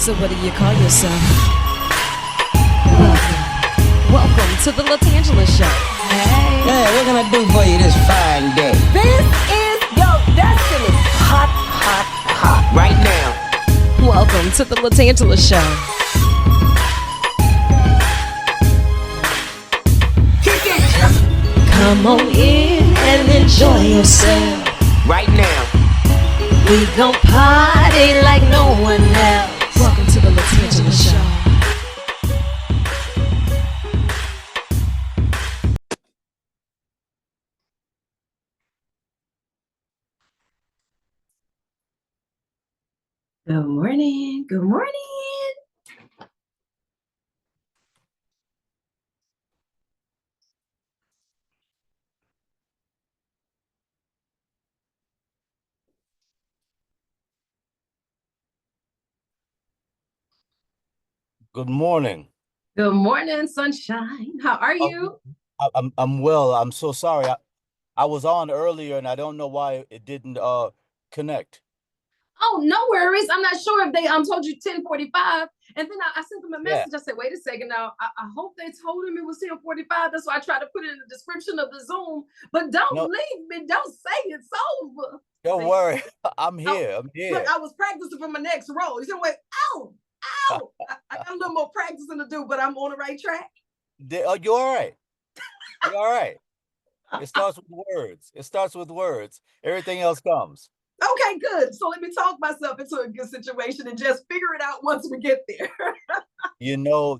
So what do you call yourself? Welcome to the LaTangela Show. Hey. Hey, what can I do for you this fine day? This is your destiny. Hot, hot, hot. Right now. Welcome to the LaTangela Show. Come on in and enjoy yourself. Right now. We gon' party like no one else. Welcome to the LaTangela Show. Good morning. Good morning. Good morning. Good morning, sunshine. How are you? I'm well. I'm so sorry. I was on earlier and I don't know why it didn't connect. Oh, no worries. I'm not sure if they told you 10:45. And then I sent them a Yeah. message. I said, wait a second now. I hope they told him it was 10:45. That's why I tried to put it in the description of the Zoom. But don't No. leave me. Don't say it's over. Don't See? worry. I'm Oh, here. I'm here. Look, I was practicing for my next role. You said, wait, ow. I got a little more practicing to do, but I'm on the right track. You're all right. You're all right. It starts with words. It starts with words. Everything else comes. Okay, good. So let me talk myself into a good situation and just figure it out once we get there. You know,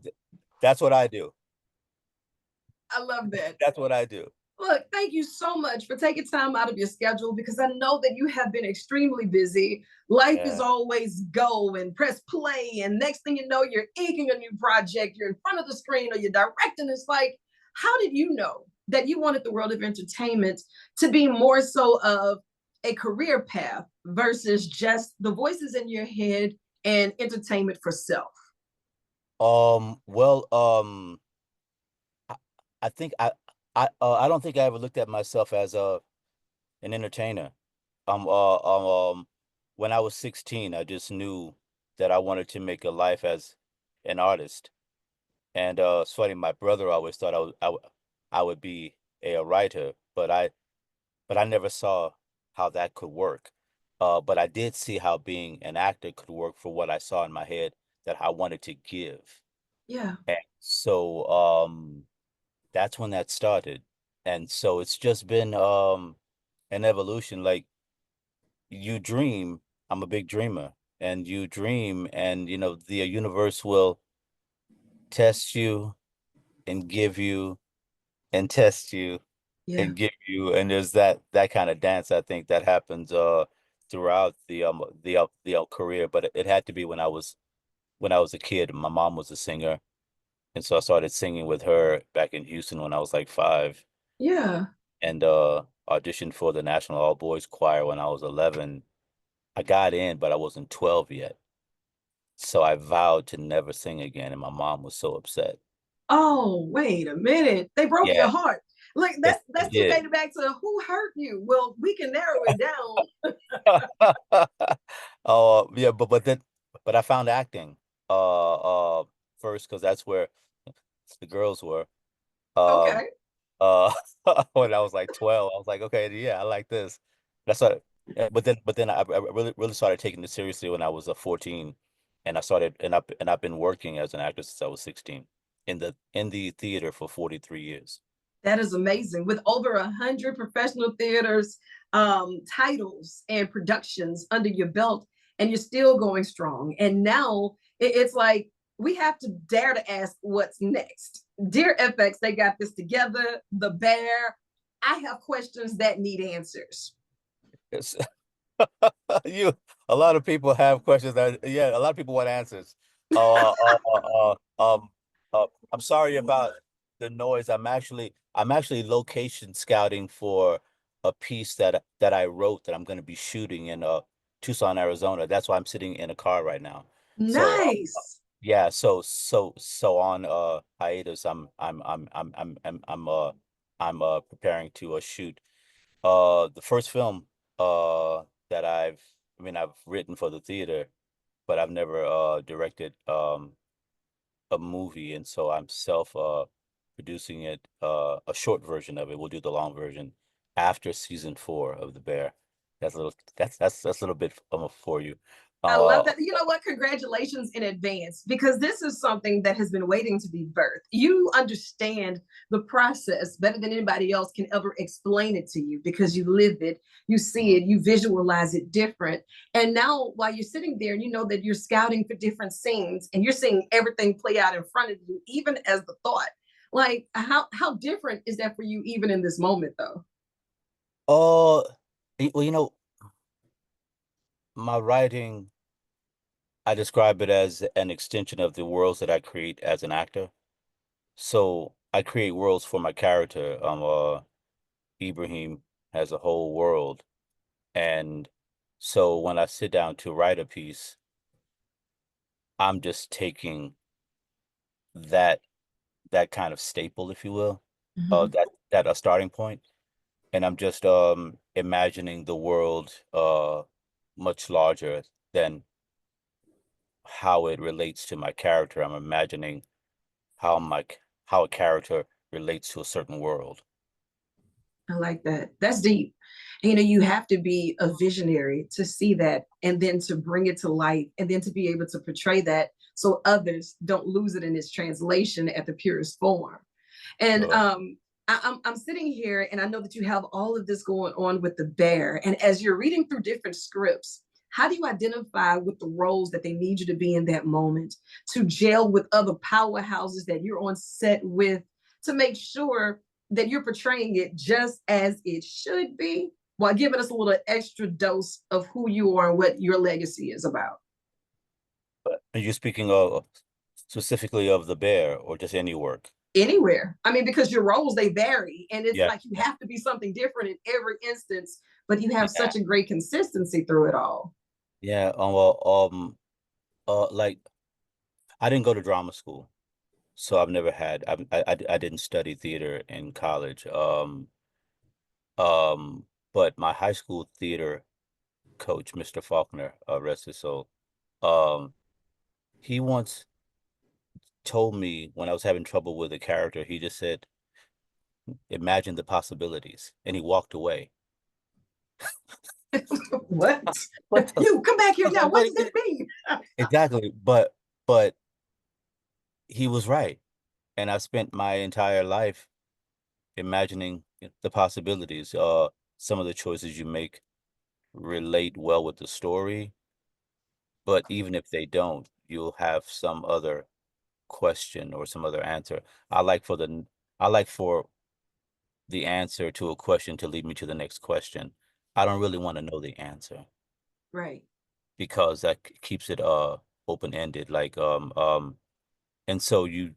that's what I do. I love that. That's what I do. Look, thank you so much for taking time out of your schedule because I know that you have been extremely busy. Life is always go and press play. And next thing you know, you're inking a new project, you're in front of the screen or you're directing. It's like, how did you know that you wanted the world of entertainment to be more so of a career path versus just the voices in your head and entertainment for self? Well, I think I don't think I ever looked at myself as an entertainer. When I was 16, I just knew that I wanted to make a life as an artist. And it's funny, my brother always thought I would be a writer, but I never saw how that could work. But I did see how being an actor could work for what I saw in my head that I wanted to give. Yeah. And so that's when that started. And so it's just been an evolution. Like you dream, I'm a big dreamer, and you dream, and the universe will test you and give you and test you Yeah. and give you, and there's that kind of dance I think that happens throughout the career. But it had to be when I was a kid. My mom was a singer, and so I started singing with her back in Houston when I was like 5, Yeah. and auditioned for the National All Boys Choir when I was 11. I got in, but I wasn't 12 yet. So I vowed to never sing again, and my mom was so upset. Oh, wait a minute. They broke your Yeah, heart. Like it that's too did. dated back to who hurt you. Well, we can narrow it down. Oh, yeah, but I found acting first because that's where the girls were. Um Okay. uh when I was like 12, I was like, okay, yeah, I like this. That's what but then I really started taking it seriously when I was 14, and I started and I've been working as an actor since I was 16 in the theater for 43 years. That is amazing. With over 100 professional theaters, titles and productions under your belt, and you're still going strong. And now it's like we have to dare to ask what's next. Dear FX, they got this together. The Bear. I have questions that need answers. It's you a lot of people have questions a lot of people want answers. Uh, uh, uh, I'm sorry about the noise. I'm actually location scouting for a piece that I wrote that I'm going to be shooting in Tucson, Arizona. That's why I'm sitting in a car right now. So Nice. yeah, so on hiatus. I'm preparing to shoot the first film that I've written for the theater but I've never directed a movie, and so I'm self producing it, a short version of it. We'll do the long version after season 4 of The Bear. That's a little that's a little bit for you. I love Uh that. You know what? Congratulations in advance, because this is something that has been waiting to be birthed. You understand the process better than anybody else can ever explain it to you, because you live it, you see it, you visualize it different. And now, while you're sitting there and you know that you're scouting for different scenes and you're seeing everything play out in front of you, even as the thought, like how different is that for you, even in this moment, though? uh well, my writing, I describe it as an extension of the worlds that I create as an actor. So I create worlds for my character. Ibrahim has a whole world. And so when I sit down to write a piece, I'm just taking that that kind of staple, if you will, Mhm. that a starting point, and I'm just imagining the world much larger than how it relates to my character. I'm imagining how how a character relates to a certain world. I like that. That's deep. You know, you have to be a visionary to see that and then to bring it to life and then to be able to portray that so others don't lose it in its translation at the purest form. And Uh, I'm sitting here and I know that you have all of this going on with the bear. And as you're reading through different scripts, how do you identify with the roles that they need you to be in that moment, to gel with other powerhouses that you're on set with, to make sure that you're portraying it just as it should be, while giving us a little extra dose of who you are and what your legacy is about? are you speaking of specifically of the bear or just any work? Anywhere. I mean, because your roles, they vary, and it's Yeah, like you have to be something different in every instance, but you have yeah, such a great consistency through it all. yeah. Like I didn't go to drama school, so I've never had. I didn't study theater in college. Um, but my high school theater coach, Mr. Faulkner, rest his soul, um, he once told me when I was having trouble with a character, he just said, "Imagine the possibilities," and he walked away. What? What the? You come back I here was now. like, What what? does that mean? Exactly, but he was right, and I spent my entire life imagining the possibilities. Some of the choices you make relate well with the story, but even if they don't, you'll have some other question or some other answer. I like for the I like for the answer to a question to lead me to the next question. I don't really want to know the answer Right. because that keeps it open-ended. And so you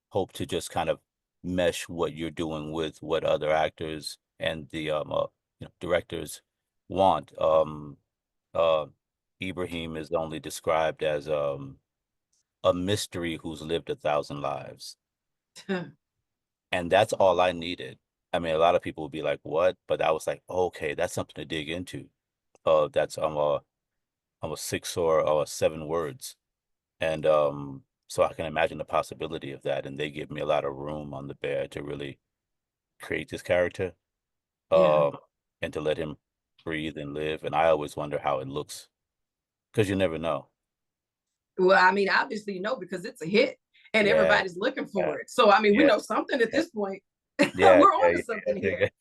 hope to just kind of mesh what you're doing with what other actors and the directors want. Uh Ibrahim is only described as a mystery who's lived 1,000 lives. And that's all I needed. I mean, a lot of people would be like, "What?" But I was like, "Okay, that's something to dig into." That's almost 6 or 7 words, and so I can imagine the possibility of that. And they give me a lot of room on the bear to really create this character, Yeah. um, and to let him breathe and live. And I always wonder how it looks because you never know. Well, I mean, obviously, you know, because it's a hit and Yeah, everybody's looking yeah, for it. So, I mean, we yeah, know something at yeah, this point. yeah, We're yeah, on to yeah, yeah. something Dig here. it,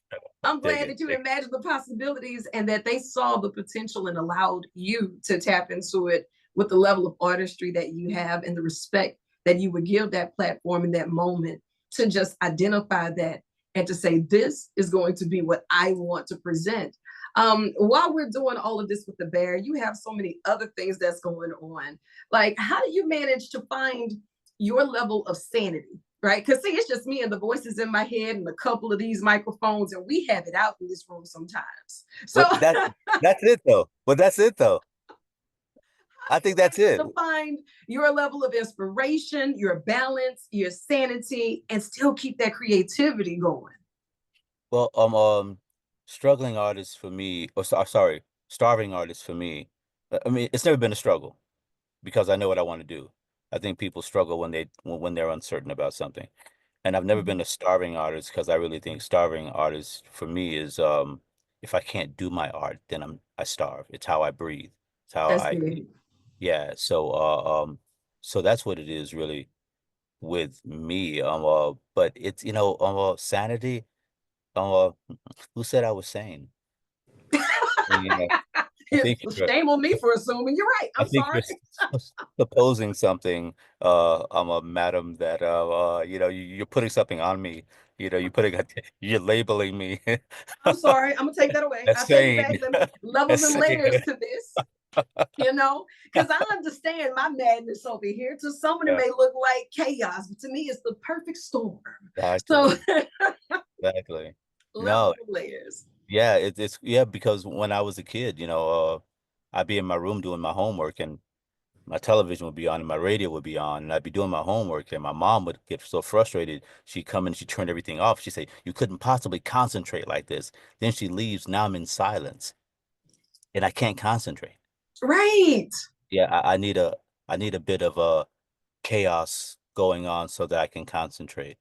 I'm dig glad it, that you dig it. imagined the possibilities and that they saw the potential and allowed you to tap into it with the level of artistry that you have and the respect that you would give that platform in that moment, to just identify that and to say, this is going to be what I want to present. While we're doing all of this with the bear, you have so many other things that's going on. Like, how do you manage to find your level of sanity? Right? Because see, it's just me and the voices in my head and a couple of these microphones, and we have it out in this room sometimes. So, But that's it though. But that's it though. I think that's it. to find your level of inspiration, your balance, your sanity, and still keep that creativity going. Well, struggling artists for me, or sorry, starving artists for me. I mean, it's never been a struggle. because I know what I want to do. I think people struggle when they're uncertain about something. And I've never Mhm. been a starving artist because I really think starving artist for me is if I can't do my art, then I starve. It's how I breathe. It's how That's I big. yeah. So that's what it is really with me. But it's sanity. Uh, who said I was sane? You know, I think you're Shame on me for assuming. You're right. I I'm think sorry. you're supposing something, madam, that you're putting something on me. You're labeling me I'm sorry. I'm gonna take that away. I as take it back. sane. Let me levels As and sane. layers to this, because I understand my madness over here. To someone, it Yeah, may look like chaos, but to me, it's the perfect storm. So exactly. Exactly. No, levels and layers. yeah, it's yeah, because when I was a kid, I'd be in my room doing my homework and my television would be on and my radio would be on and I'd be doing my homework and my mom would get so frustrated. She'd come in, she'd turn everything off. She'd say, "You couldn't possibly concentrate like this." Then she leaves. Now I'm in silence and I can't concentrate. Right. Yeah, I need a bit of chaos going on so that I can concentrate.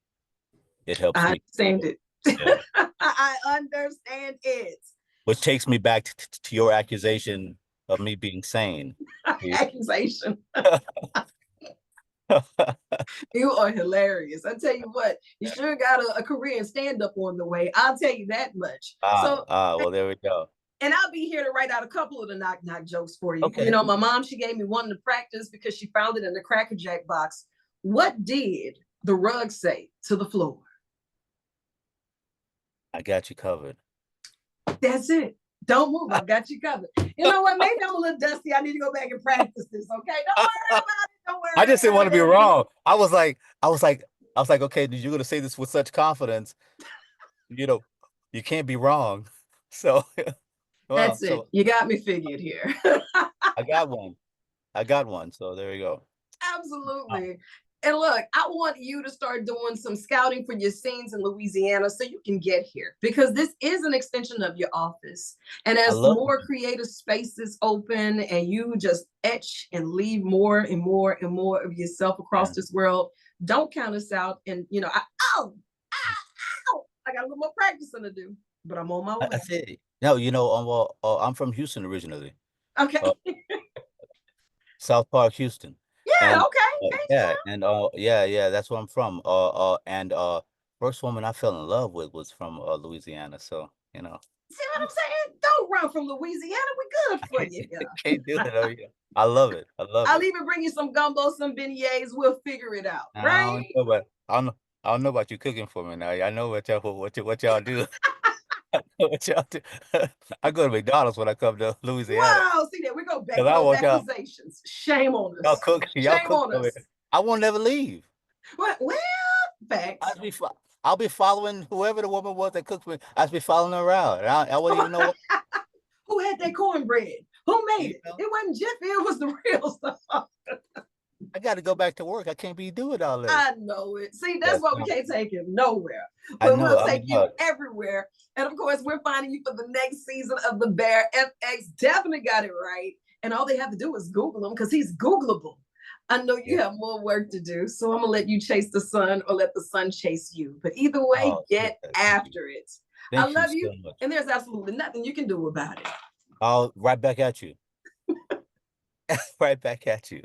It helps I me. understand it. Yeah. I understand it. Which takes me back to your accusation of me being sane. See? Accusation. You are hilarious. I tell you what, you sure got a career in stand up on the way. I'll tell you that much. So, Well, there we go. and I'll be here to write out a couple of the knock knock jokes for you. Okay. My mom, she gave me one to practice because she found it in the Cracker Jack box. What did the rug say to the floor? I got you covered. That's it. Don't move. I've got you covered. You know what? Maybe I'm a little dusty. I need to go back and practice this. Okay. Don't worry about it. Don't worry I just didn't about want to be it. wrong. I was like, okay, did you gonna say this with such confidence? You know, you can't be wrong. So, well, That's it. so You got me figured here. I got one. I got one. So there you go. Uh, Absolutely. And look, I want you to start doing some scouting for your scenes in Louisiana so you can get here because this is an extension of your office. And I as love more it. creative spaces open and you just etch and leave more and more and more of yourself across Yeah. this world, don't count us out. And, I got a little more practicing to do, but I'm on my I way. see. No, I'm from Houston originally, Okay. uh, South Park, Houston, Yeah. and Okay. yeah, H-Town. and yeah, that's where I'm from. And first woman I fell in love with was from Louisiana. So See what I'm saying? Don't run from Louisiana. We're good I for can't, you I here. can't do it. Oh yeah, I love it. I love I'll it. even bring you some gumbo, some beignets. We'll figure it out, I right? don't know about I don't know about you cooking for me now. I know what y'all do. I know what y'all do. I go to McDonald's when I come to Louisiana Wow. See that we go back because to I those want accusations. Shame on us. y'all Shame cook on for me. us. I won't never leave. Well, facts. I'll be following whoever the woman was that cooked for me. I'll be following her around. I wouldn't even know what Who had that cornbread? Who made you it? know. It wasn't Jiffy. It was the real stuff. I got to go back to work. I can't be doing all this. I know it. See, that's Yes, why we no, can't take him nowhere, I but know. we'll I take mean, you everywhere. And of course, we're finding you for the next season of The Bear. FX definitely got it right. And all they have to do is Google him because he's Googleable. I know you yeah. have more work to do, so I'm gonna let you chase the sun or let the sun chase you. But either way, Oh, get sweetheart, thank you. after it. I Thank you love so you, much. and there's absolutely nothing you can do about it. I'll right back at you. Right back at you.